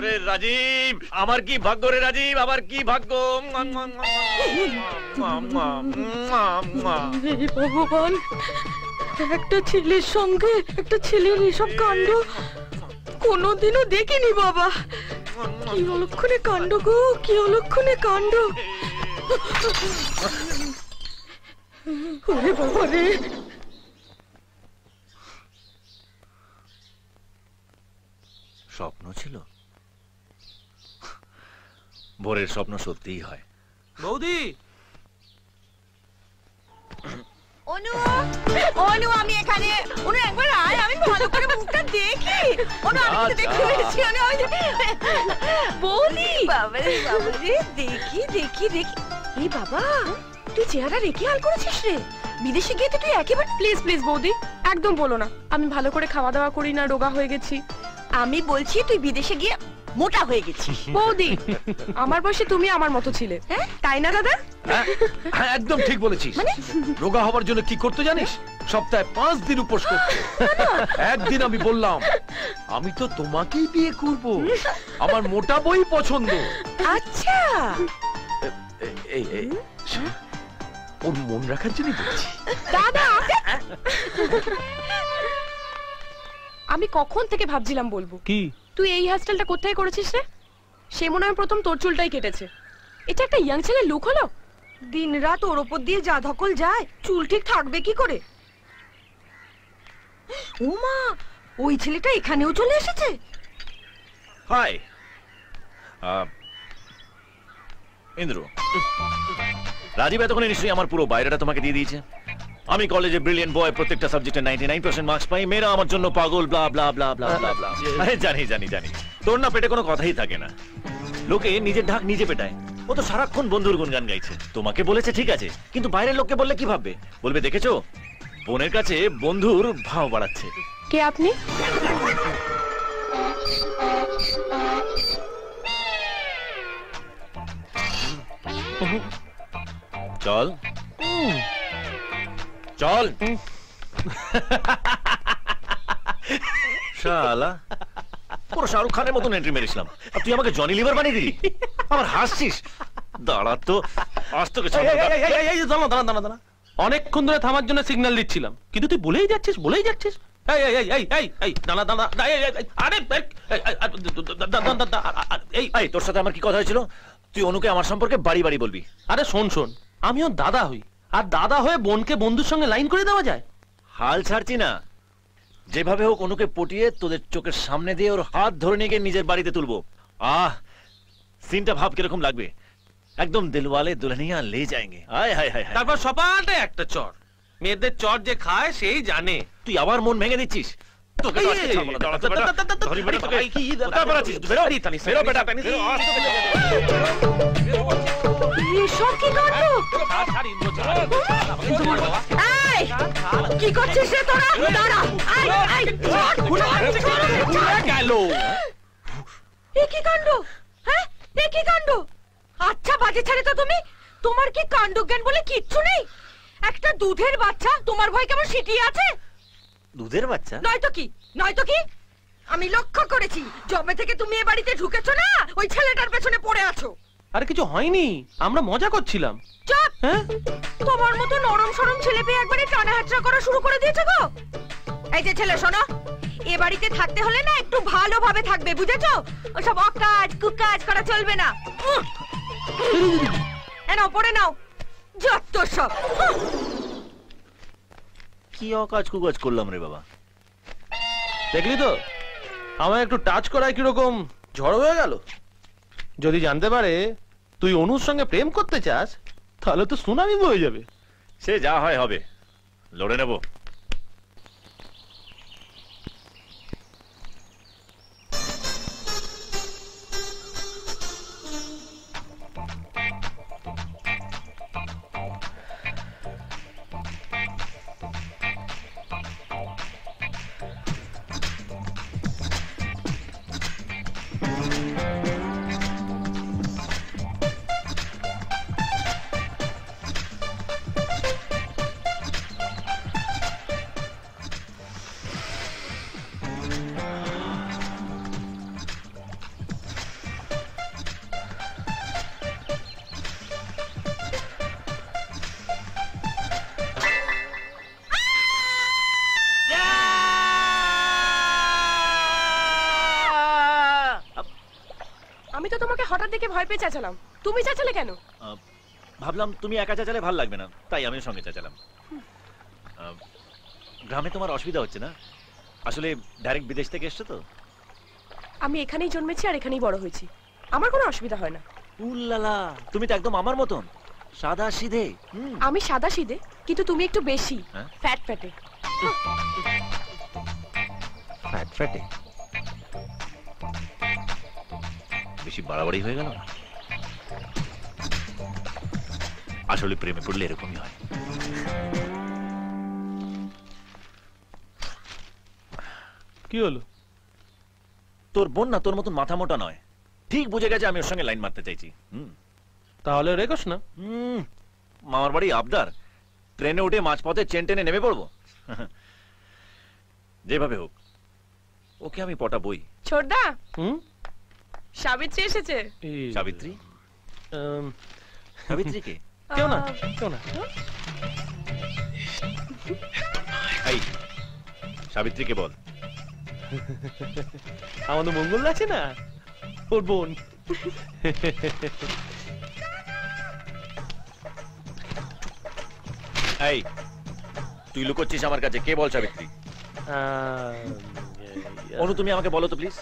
ওরে রাজীব, আমার কি ভাগ্য রে রাজীব, আমার কি ভাগ্য। ভগবান, একটা ছেলের সঙ্গে একটা ছেলের এসব কাণ্ড কোনোদিনও দেখিনি বাবা। কি অলক্ষণে কাণ্ড গো, কি অলক্ষণে কাণ্ড। ওরে বাবা রে। স্বপ্ন ছিল, ভোরের স্বপ্ন সত্যিই হয়। বৌদি, অনু, অনু আমি এখানে। অনু একবার আয়, আমি ভালো করে মুখটা দেখি। অনু আমি তো দেখতে পেয়েছি। অনু বৌদি, বাবারে বাবারে, দেখি দেখি দেখি। এই বাবা, তুই চেহারা রেখে হাল করেছিস রে। বিদেশে গিয়ে তো তুই একেবারে। প্লিজ প্লিজ বৌদি, একদম বলো না আমি ভালো করে খাওয়া দাওয়া করি না, রোগা হয়ে গেছি। আমি বলছি তুই বিদেশে গিয়ে মোটা হয়ে গেছিস। বৌদি, আমার বয়সে তুমি আমার মতো ছিলে, তাই না দাদা? হ্যাঁ একদম ঠিক বলেছিস। রোগা হবার জন্য কি করতে জানিস? সপ্তাহে 5 দিন উপোস করতে। একদিন আমি বললাম আমি তো তোমাকেই বিয়ে করব, আমার মোটা বই পছন্দ। আচ্ছা, এই ওর মন রাখার জন্য বলছি। দাদা, আমি কখন থেকে ভাবছিলাম বলবো। কি তুই এই হেয়ারস্টাইলটা কোথায় করেছিস রে? সে মনে হয় প্রথম তোর চুলটাই কেটেছে। এটা একটা ইয়াং ছেলের লুক হলো। দিন রাত ওর উপর দিয়ে যা ধকল যায়, চুল ঠিক থাকবে কি করে? ও মা, ওই ছেলেটা এখানেও চলে এসেছে। হাই ইন্দ্র, রাজীব এতক্ষণে নিশ্চয়ই আমার পুরো বাইরেটা তোমাকে দিয়ে দিয়েছে। আমি কলেজে ব্রিলিয়েন্ট বয়, প্রত্যেকটা সাবজেক্টে 99% মার্কস পাই, মেয়েরা আমার জন্য পাগল, ব্লা ব্লা ব্লা ব্লা ব্লা ব্লা। আরে জানি জানি জানি, তোর না পেটে কোনো কথাই থাকে না। লোকে নিজের ঢাক নিজে পেটায়। ও তো সারাক্ষণ বন্ধুর গুণগান গাইছে। তোমাকে বলেছে ঠিক আছে, কিন্তু বাইরের লোককে বললে কি ভাববে? বলবে দেখেছো, বোনের কাছে বন্ধুর ভাও বাড়াচ্ছে। কে আপনি? চল চল শালা, পুরো শাহরুখ খানের মতন এন্ট্রি মেরেছিলাম, আর তুই আমাকে জনি লিভার বানিয়ে দিলি। আমার হাসছিস? দাঁড়া তো, আজ তোকে দাঁড়া, অনেকক্ষণ ধরে থামার জন্য সিগন্যাল দিচ্ছিলাম, কিন্তু তুই বলেই যাচ্ছিস বলেই যাচ্ছিস। তোর সাথে আমার কি কথা হয়েছিল? তুই অনুকে আমার সম্পর্কে বাড়ি বাড়ি বলবি? আরে শোন শোন, আমিও দাদা হই, আর দাদা হয়ে বোনকে বন্ধুর সঙ্গে লাইন করে দেওয়া যায়? হাল ছাড়ছি না, যেভাবে হোক অনুকে পটিয়ে তোদের চোখের সামনে দিয়ে ওর হাত ধরে নিয়ে গিয়ে নিজের বাড়িতে তুলবো। সিনটা ভাব কিরকম লাগবে, একদম দিলওয়ালে দুলহনিয়া লে যাएंगे। হায় হায় হায়। তারপর সপাটে একটা চর। মেয়েদের চর যে খায় সেই জানে। তুই আবার মন ভেঙে দিচ্ছিস। তোকে তো আজকে ছাড়বো না, দাঁড়াতে বেটা। ধরি বেটা তোকে। কোথায় পালাচ্ছিস? বেরো বেরো বেটা। এসব কি কাণ্ড? এই, কি করছিস রে তোরা? দাঁড়া। গেল। এ কি কাণ্ড? হ্যাঁ, এ কি কাণ্ড? আচ্ছা বাজে ছেলে তো তুমি, তোমার কি কাণ্ড জ্ঞান বলে কিচ্ছু নেই? একটা দুধের বাচ্চা তোমার ভয় কেমন সিটিয়ে আছে? দুধের বাচ্চা নয়তো কি, নয়তো কি? আমি লক্ষ্য করেছি, যবে থেকে তুমি এ বাড়িতে ঢুকেছো না, ওই ছেলেটার পেছনে পড়ে আছো। আরে কিছু হয়নি, আমরা মজা করছিলাম। চুপ! হ্যাঁ, তোমার মতো নরম সরম ছেলে পেয়ে একবারে টানা হাতড়া করা শুরু করে দিয়েছে গো। এই যে ছেলে শোনো, এ বাড়িতে থাকতে হলে না একটু ভালোভাবে থাকবে, বুঝেছো? ওসব অকাজ কুকাজ করা চলবে না। নাও পড়ে নাও, যত সব। কি অকাজ কুকাজ করলাম রে বাবা? দেখলি তো, আমার একটু টাচ করায় কিরকম ঝড় হয়ে গেল। যদি জানতে পারে তুই অনুর সঙ্গে প্রেম করতে চাস, তাহলে তো সুনামি বয়ে যাবে। সে যা হয় হবে, লড়ে নেব। আমি তো তোমাকে হঠাৎ দেখে ভয় পেয়ে চেঁচালাম, তুমি চেঁচালে কেন? ভাবলাম তুমি একা চেঁচালে ভালো লাগবে না, তাই আমিও সঙ্গে চেঁচালাম। গ্রামে তোমার অসুবিধা হচ্ছে না? আসলে ডাইরেক্ট বিদেশ থেকে এসছো তো। আমি এখানেই জন্মেছি আর এখানেই বড় হয়েছি, আমার কোনো অসুবিধা হয় না। উল্লালা, তুমি তো একদম আমার মতন সাদা সিধে। আমি সাদা সিধে, কিন্তু তুমি একটু বেশি হ্যাঁ? ফ্যাট ফ্যাটে। ফ্যাট ফ্যাটে বেশি বাড়াবাড়ি হয়ে গেল না? আসলে প্রেমে পড়লে এরকমই হয়। কি হলো? তোর বোন না তোর মতন মাথা মোটা নয়, ঠিক বুঝে গেছে আমি ওর সঙ্গে লাইন মারতে চাইছি। তাহলে রেখোস না। মামার বাড়ি আবদার, ট্রেনে উঠে মাঝপথে চেন টেনে নেমে পড়বো। যেভাবে হোক ওকে আমি পটাবই। ছোটদা, সাবিত্রী এসেছে। সাবিত্রী? সাবিত্রী কে? কেউ না, কেউ না। এই সাবিত্রীকে বল। আমাদের মঙ্গল আছে না, ওর বোন। এই তুই লুকোচ্ছিস আমার কাছে, কে বল সাবিত্রী? অনু তুমি আমাকে বলো তো প্লিজ।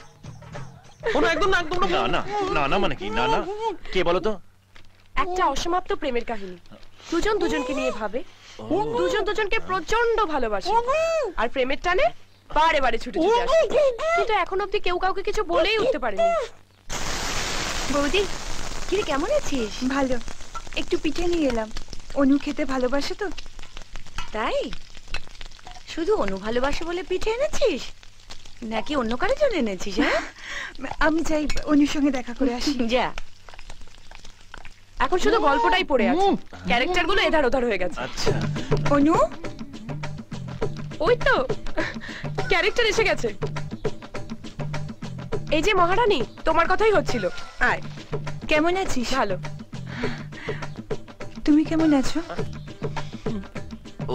একদম না, একদম না না না না মানে কি? না না, কে বলো তো? একটা অসমাপ্ত প্রেমের কাহিনী, দুজন দুজনকে নিয়ে ভাবে, দুজন দুজনকে প্রচন্ড ভালোবাসে, আর প্রেমের টানে বারে বারে ছুটে ছুটে আসে, কিন্তু এখন অব্দি কেউ কাউকে কিছু বলেই উঠতে পারেনি। বৌদি, কিরে কেমন আছিস? ভালো, একটু পিঠে নিয়ে এলাম। অনু খেতে ভালোবাসে তো। তাই? শুধু অনু ভালোবাসে বলে পিঠে এনেছিস, নাকি অন্য কারোর জন্য এনেছিস? হ্যাঁ, আমি চাই অনুর সঙ্গে দেখা করে আসি। যা। এখন শুধু গল্পটাই পড়ে আছে, ক্যারেক্টার গুলো এধার ওধার হয়ে গেছে। আচ্ছা অনু, ওই তো ক্যারেক্টার এসে গেছে। এই যে মহারানী, তোমার কথাই হচ্ছিল। আয়। কেমন আছিস? ভালো। তুমি কেমন আছো?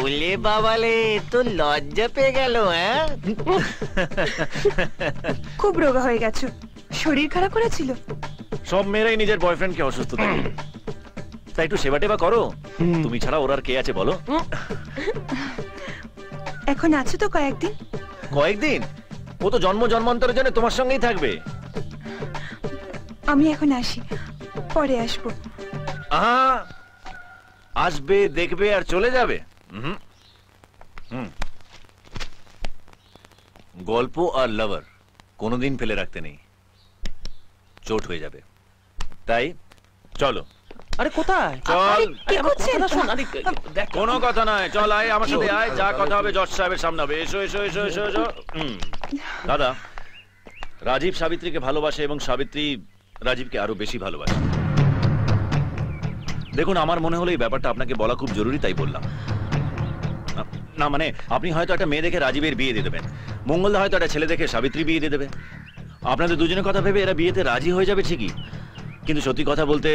ওলে বাবালে, তো লজ্জা পেয়ে গেল। হ্যাঁ, খুব রোগা হয়ে গেছো, শরীর খারাপ করেছিল? সব মেয়েরাই নিজের বয়ফ্রেন্ডকে অসুস্থ থাকে, তাই একটু সেবা টেবা করো। তুমি ছাড়া ওর আর কে আছে বলো? এখন আছো তো কয়েকদিন? কয়েকদিন? ও তো জন্ম জন্মান্তরের জন্য তোমার সঙ্গেই থাকবে। আমি এখন আসি, পরে আসবো। আসবে, দেখবে আর চলে যাবে। গল্প আর লাভার কোনোদিন ফেলে রাখতে নেই, চোট হয়ে যাবে। তাই চলো। আরে কোথায়? চল। কি করছেন? কোনো কথা নয়, চল আয় আমার সাথে আয়, যা কথা হবে জজ সাহেবের সামনে হবে। এসো এসো এসো এসো এসো। দাদা, রাজীব সাবিত্রীকে ভালোবাসে এবং সাবিত্রী রাজীবকে আরো বেশি ভালোবাসে। দেখুন, আমার মনে হলো এই ব্যাপারটা আপনাকে বলা খুব জরুরি, তাই বললাম। না মানে আপনি হয়তো একটা মেয়ে দেখে রাজীবের বিয়ে দিয়ে দেবেন, মঙ্গলদা হয়তো একটা ছেলে দেখে সাবিত্রী বিয়ে দিয়ে দেবে। আপনাদের দুজনের কথা ভেবে এরা বিয়েতে রাজি হয়ে যাবে ঠিকই, কিন্তু সত্যি কথা বলতে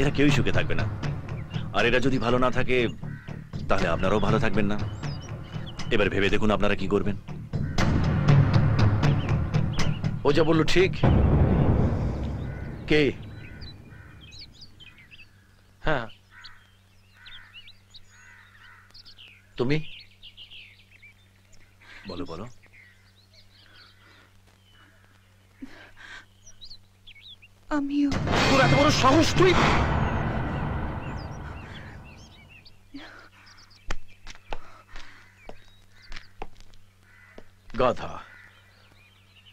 এরা কেউই সুখে থাকবে না। আর এরা যদি ভালো না থাকে তাহলে আপনারাও ভালো থাকবেন না। এবার ভেবে দেখুন আপনারা কি করবেন। ও যা বললো ঠিক। কে? হ্যাঁ, তুমি? বলো বলো। আমিও। তোর এত বড় সাহস তুই! গাধা,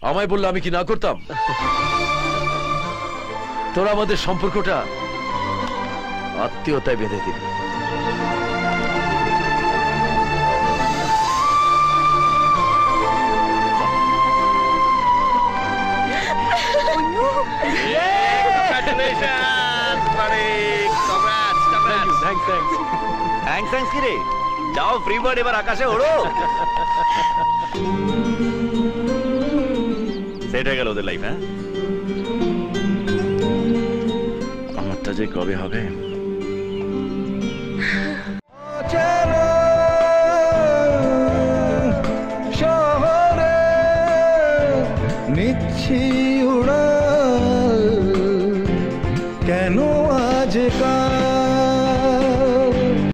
আমায় বললে আমি কি না করতাম? তোরা আমাদের সম্পর্কটা আত্মীয়তায় বেঁধে দিবি। থ্যাঙ্কস কি রে? যাও ফ্রি বার্ড, এবার আকাশে ওড়ো। সেট হয়ে গেল ওদের লাইফ। হ্যাঁ, আমারটা যে কবে হবে। শহরে নিচ্ছি